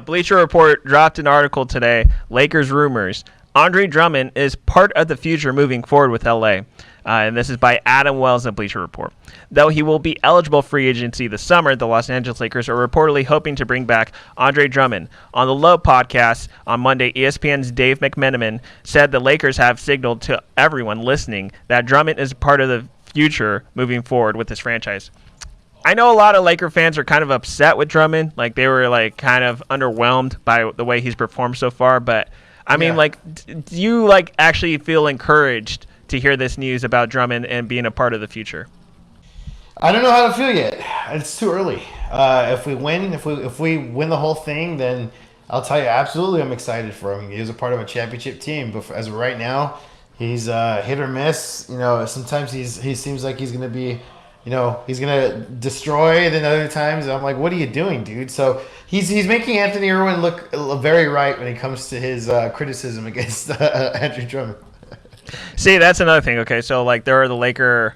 Bleacher Report dropped an article today. Lakers rumors. Andre Drummond is part of the future moving forward with LA. And this is by Adam Wells of Bleacher Report. Though he will be eligible free agency this summer, the Los Angeles Lakers are reportedly hoping to bring back Andre Drummond. On the Low podcast on Monday, ESPN's Dave McMenamin said the Lakers have signaled to everyone listening that Drummond is part of the future moving forward with this franchise. I know a lot of Laker fans are kind of upset with Drummond. Like, they were, like, kind of underwhelmed by the way he's performed so far. But, I mean, like, do you, like, actually feel encouraged to hear this news about Drummond and being a part of the future? I don't know how to feel yet. It's too early. If we win the whole thing, then I'll tell you, absolutely I'm excited for him. He was a part of a championship team. But as of right now, he's hit or miss. You know, sometimes he seems like he's going to be... You know, he's going to destroy, then other times I'm like, what are you doing, dude? So he's making Anthony Irwin look very right when it comes to his criticism against Andre Drummond. See, that's another thing. Okay, so, like, there are the Laker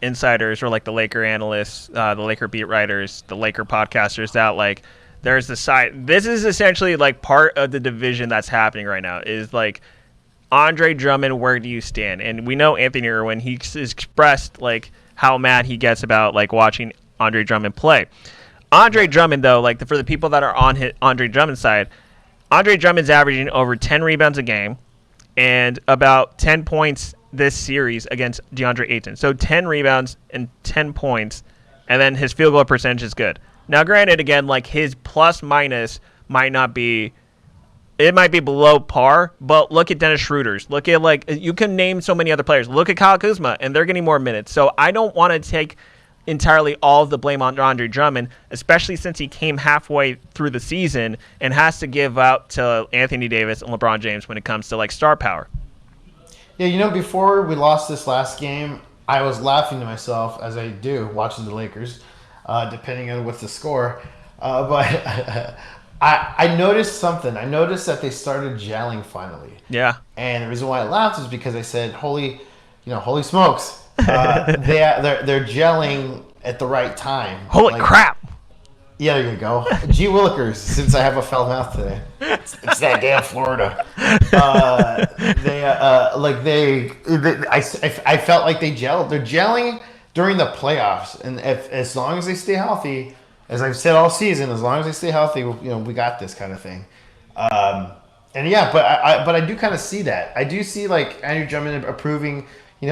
insiders or, like, the Laker analysts, the Laker beat writers, the Laker podcasters that, like, there's the side. This is essentially, like, part of the division that's happening right now is, like, Andre Drummond, where do you stand? And we know Anthony Irwin, he's expressed, like, how mad he gets about, like, watching Andre Drummond play. Andre Drummond, though, like, for the people that are on Andre Drummond's side, Andre Drummond's averaging over 10 rebounds a game and about 10 points this series against DeAndre Ayton. So 10 rebounds and 10 points, and then his field goal percentage is good. Now, granted, again, like, his plus-minus might not be... It might be below par, but look at Dennis Schroeder's. Look at, like, you can name so many other players. Look at Kyle Kuzma, and they're getting more minutes. So I don't want to take entirely all of the blame on Andre Drummond, especially since he came halfway through the season and has to give out to Anthony Davis and LeBron James when it comes to, like, star power. Yeah, you know, before we lost this last game, I was laughing to myself, as I do, watching the Lakers, depending on what's the score. But... I noticed something. I noticed that they started gelling finally. Yeah. And the reason why I laughed is because I said, holy smokes. They're gelling at the right time. Holy crap. Yeah, there you go. Gee Willikers, since I have a foul mouth today. It's that damn Florida. I felt like they gelled. They're gelling during the playoffs. And as long as they stay healthy... As I've said all season, as long as they stay healthy, we got this kind of thing. But I do kind of see that. I do see, like, Andrew Drummond approving. He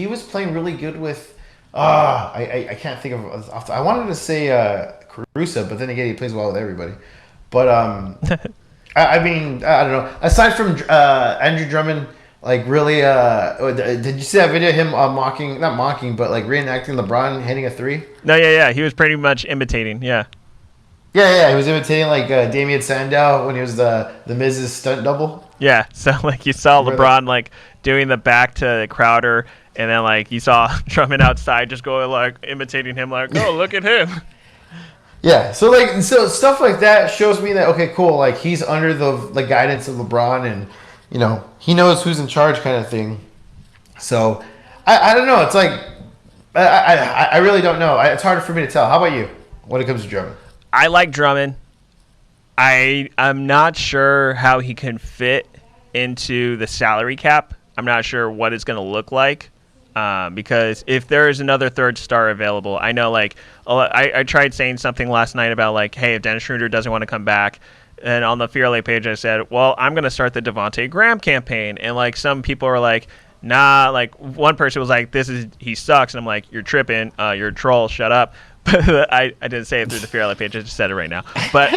was playing really good with. I can't think of. I wanted to say Caruso, but then again, he plays well with everybody. But I don't know. Aside from Andrew Drummond. Like, really, did you see that video of him not mocking, but, like, reenacting LeBron hitting a three? No, yeah. He was pretty much imitating, yeah. Yeah, he was imitating, like, Damian Sandow when he was the Miz's stunt double. Yeah, so, like, you saw LeBron, like, doing the back to Crowder, and then, like, you saw Drummond outside just going, like, imitating him, like, oh, look at him. Yeah, so stuff like that shows me that, okay, cool, like, he's under the guidance of LeBron, and, you know, he knows who's in charge kind of thing. So, I don't know. It's like, I really don't know. It's hard for me to tell. How about you when it comes to Drummond? I like Drummond. I'm not sure how he can fit into the salary cap. I'm not sure what it's going to look like because if there is another third star available, I know, like, I tried saying something last night about, like, hey, if Dennis Schroeder doesn't want to come back, and on the Fear LA page, I said, well, I'm going to start the Devontae Graham campaign. And, like, some people are like, nah. Like, one person was like, he sucks. And I'm like, you're tripping. You're a troll. Shut up. But I didn't say it through the Fear LA page. I just said it right now. But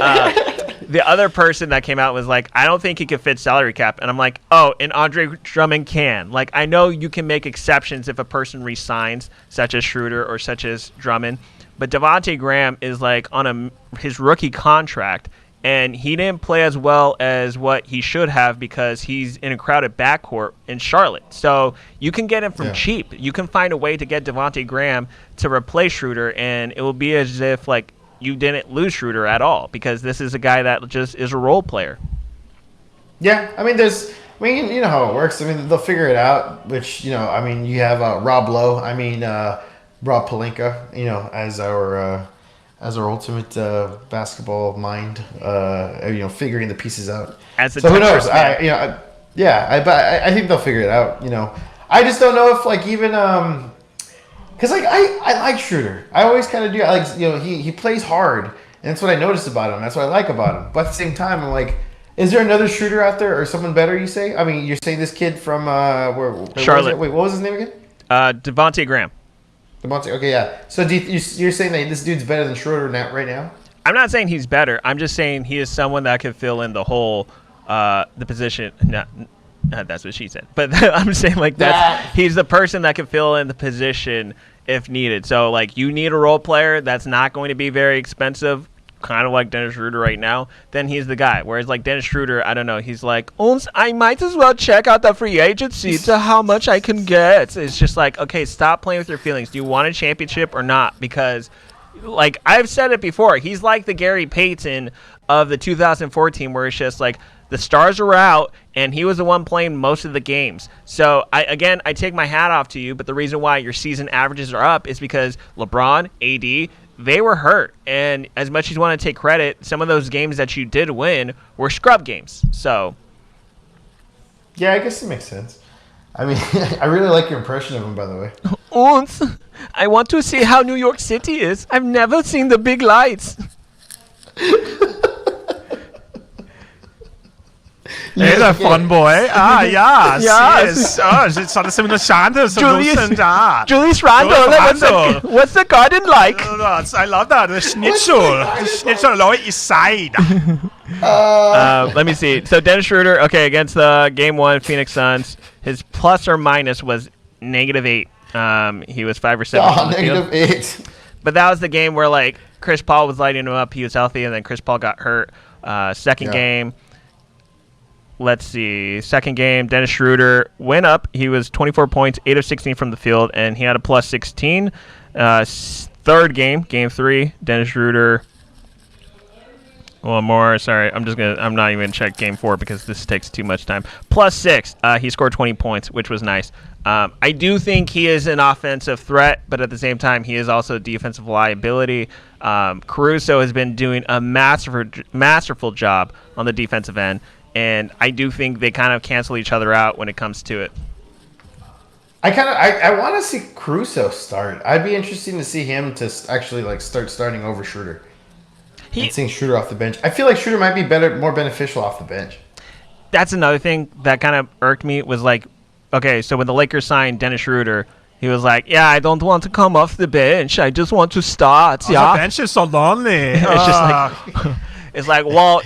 the other person that came out was like, I don't think he could fit salary cap. And I'm like, oh, and Andre Drummond can. Like, I know you can make exceptions if a person resigns, such as Schroeder or such as Drummond. But Devontae Graham is, like, on his rookie contract. And he didn't play as well as what he should have because he's in a crowded backcourt in Charlotte. So you can get him from cheap. You can find a way to get Devontae Graham to replace Schroeder, and it will be as if, like, you didn't lose Schroeder at all because this is a guy that just is a role player. Yeah, I mean, you know how it works. I mean, they'll figure it out, which, you have Rob Lowe. Rob Pelinka, as our as our ultimate basketball mind, figuring the pieces out. As a so who knows? man. I think they'll figure it out. I just don't know if even because I like Schröder. I always kind of do. I like he plays hard, and that's what I noticed about him. That's what I like about him. But at the same time, I'm like, is there another Schröder out there or someone better? You say? I mean, you're saying this kid from where Charlotte. Wait, what was his name again? Devontae Graham. Okay, yeah. So you're saying that this dude's better than Schröder right now? I'm not saying he's better. I'm just saying he is someone that could fill in the hole, the position. No, that's what she said. But I'm saying he's the person that can fill in the position if needed. So you need a role player that's not going to be very expensive, kind of like Dennis Schröder right now, then he's the guy. Whereas Dennis Schröder, I don't know, he's like, I might as well check out the free agency to how much I can get. It's just okay, stop playing with your feelings. Do you want a championship or not? Because I've said it before, he's like the Gary Payton of the 2014 where it's just the stars were out and he was the one playing most of the games. So I take my hat off to you, but the reason why your season averages are up is because LeBron, AD, they were hurt. And as much as you want to take credit, some of those games that you did win were scrub games. So yeah, I guess it makes sense. I mean, I really like your impression of him, by the way. I want to see how New York City is. I've never seen the big lights. Hey there, fun boy. Yes. Så det simpelthen Shanta, som Julius Randle. What's the garden like? I love that. The schnitzel. The schnitzel lavet i side. Let me see. So Dennis Schröder, okay, against the Game 1 Phoenix Suns, his plus or minus was -8. He was 5 or 7 from the field. -8. But that was the game where Chris Paul was lighting him up. He was healthy, and then Chris Paul got hurt. Second game. Let's see. Second game, Dennis Schröder went up. He was 24 points, 8 of 16 from the field, and he had a plus 16. Third game, Game 3, Dennis Schröder. One more. Sorry, I'm not even gonna check Game 4 because this takes too much time. Plus 6. He scored 20 points, which was nice. I do think he is an offensive threat, but at the same time, he is also a defensive liability. Caruso has been doing a masterful job on the defensive end. And I do think they kind of cancel each other out when it comes to it. I want to see Caruso start. I'd be interested to see him to actually start starting over Schröder. And seeing Schröder off the bench. I feel like Schröder might be more beneficial off the bench. That's another thing that kind of irked me was okay, so when the Lakers signed Dennis Schröder, he was yeah, I don't want to come off the bench. I just want to start. The bench is so lonely. It's just it's well,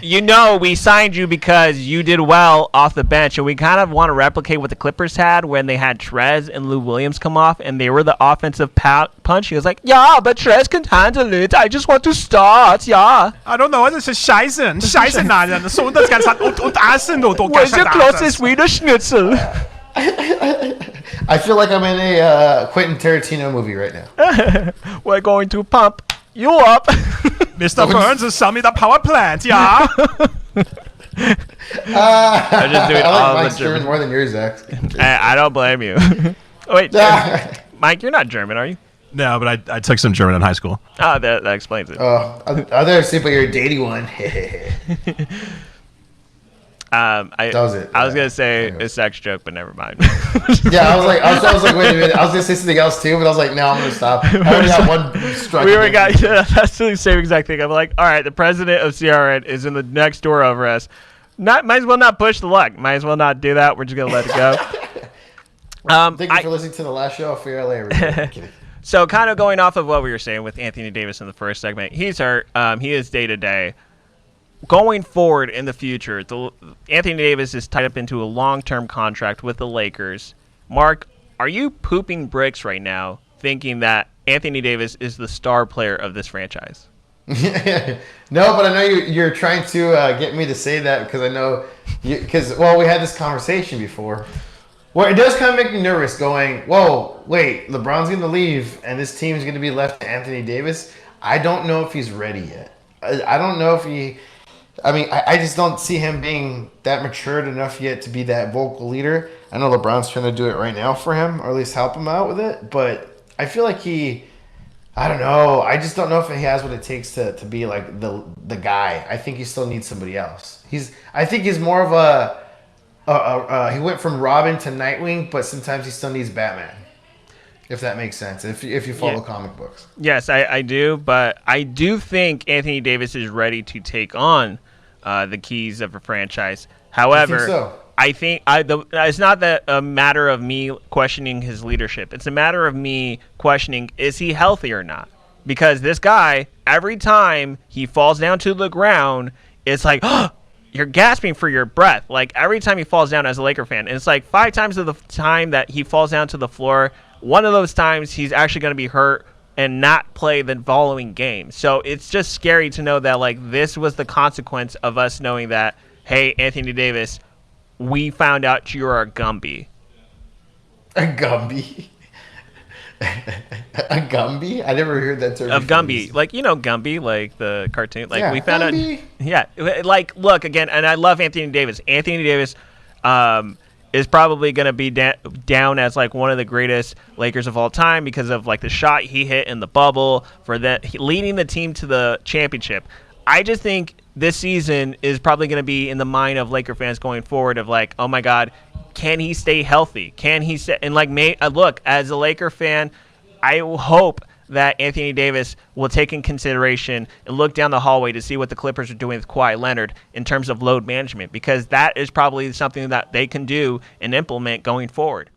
we signed you because you did well off the bench, and we kind of want to replicate what the Clippers had when they had Trez and Lou Williams come off, and they were the offensive punch. He was yeah, but Trez can handle it. I just want to start, yeah. I don't know, das ist scheiße男人，so das ganz und Arsenal都 Where's your closest Wiener Schnitzel? I feel like I'm in a Quentin Tarantino movie right now. We're going to pump you up. Mr. Burns is selling me the power plant, yeah. I'm just doing all the Mike's German more than yours, Zach. I don't blame you. Wait, Mike, you're not German, are you? No, but I took some German in high school. Oh, that explains it. Oh, I there see, but you're a dating one. I was gonna say anyway. a sex joke, but never mind. Yeah, I was like, wait a minute. I was gonna say something else too, but I was like, no, I'm gonna stop. I already got one strike. That's the same exact thing. I'm all right, the president of CRN is in the next door over us. Might as well not push the luck. Might as well not do that. We're just gonna let it go. Thank you for listening to the last show. I'll figure out later. So, kind of going off of what we were saying with Anthony Davis in the first segment, he's hurt. He is day to day. Going forward in the future, Anthony Davis is tied up into a long-term contract with the Lakers. Mark, are you pooping bricks right now thinking that Anthony Davis is the star player of this franchise? No, but I know you're trying to get me to say that because I know because we had this conversation before. Well, it does kind of make me nervous going, whoa, wait, LeBron's going to leave and this team's going to be left to Anthony Davis. I don't know if he's ready yet. I don't know if he... I mean, I just don't see him being that matured enough yet to be that vocal leader. I know LeBron's trying to do it right now for him, or at least help him out with it. But I feel like I don't know. I just don't know if he has what it takes to be like the guy. I think he still needs somebody else. I think he's more of he went from Robin to Nightwing, but sometimes he still needs Batman. If that makes sense. If you follow comic books. Yes, I do, but I do think Anthony Davis is ready to take on the keys of a franchise. However, I think it's not a matter of me questioning his leadership. It's a matter of me questioning, is he healthy or not? Because this guy, every time he falls down to the ground, it's like, oh, you're gasping for your breath. Like, every time he falls down as a Laker fan. And it's like 5 times of the time that he falls down to the floor, one of those times he's actually going to be hurt and not play the following game. So it's just scary to know that, like, this was the consequence of us knowing that, hey, Anthony Davis, we found out you're a Gumby. A Gumby? A Gumby? I never heard that term. A Gumby. Like, Gumby, like the cartoon. Like, we found Gumby. out. Yeah. Like, look, again, and I love Anthony Davis. Anthony Davis is probably going to be down as, like, one of the greatest Lakers of all time because of, like, the shot he hit in the bubble for leading the team to the championship. I just think this season is probably going to be in the mind of Laker fans going forward of, like, oh my God, can he stay healthy? Can he stay? And, like, look, as a Laker fan, I hope that Anthony Davis will take in consideration and look down the hallway to see what the Clippers are doing with Kawhi Leonard in terms of load management, because that is probably something that they can do and implement going forward.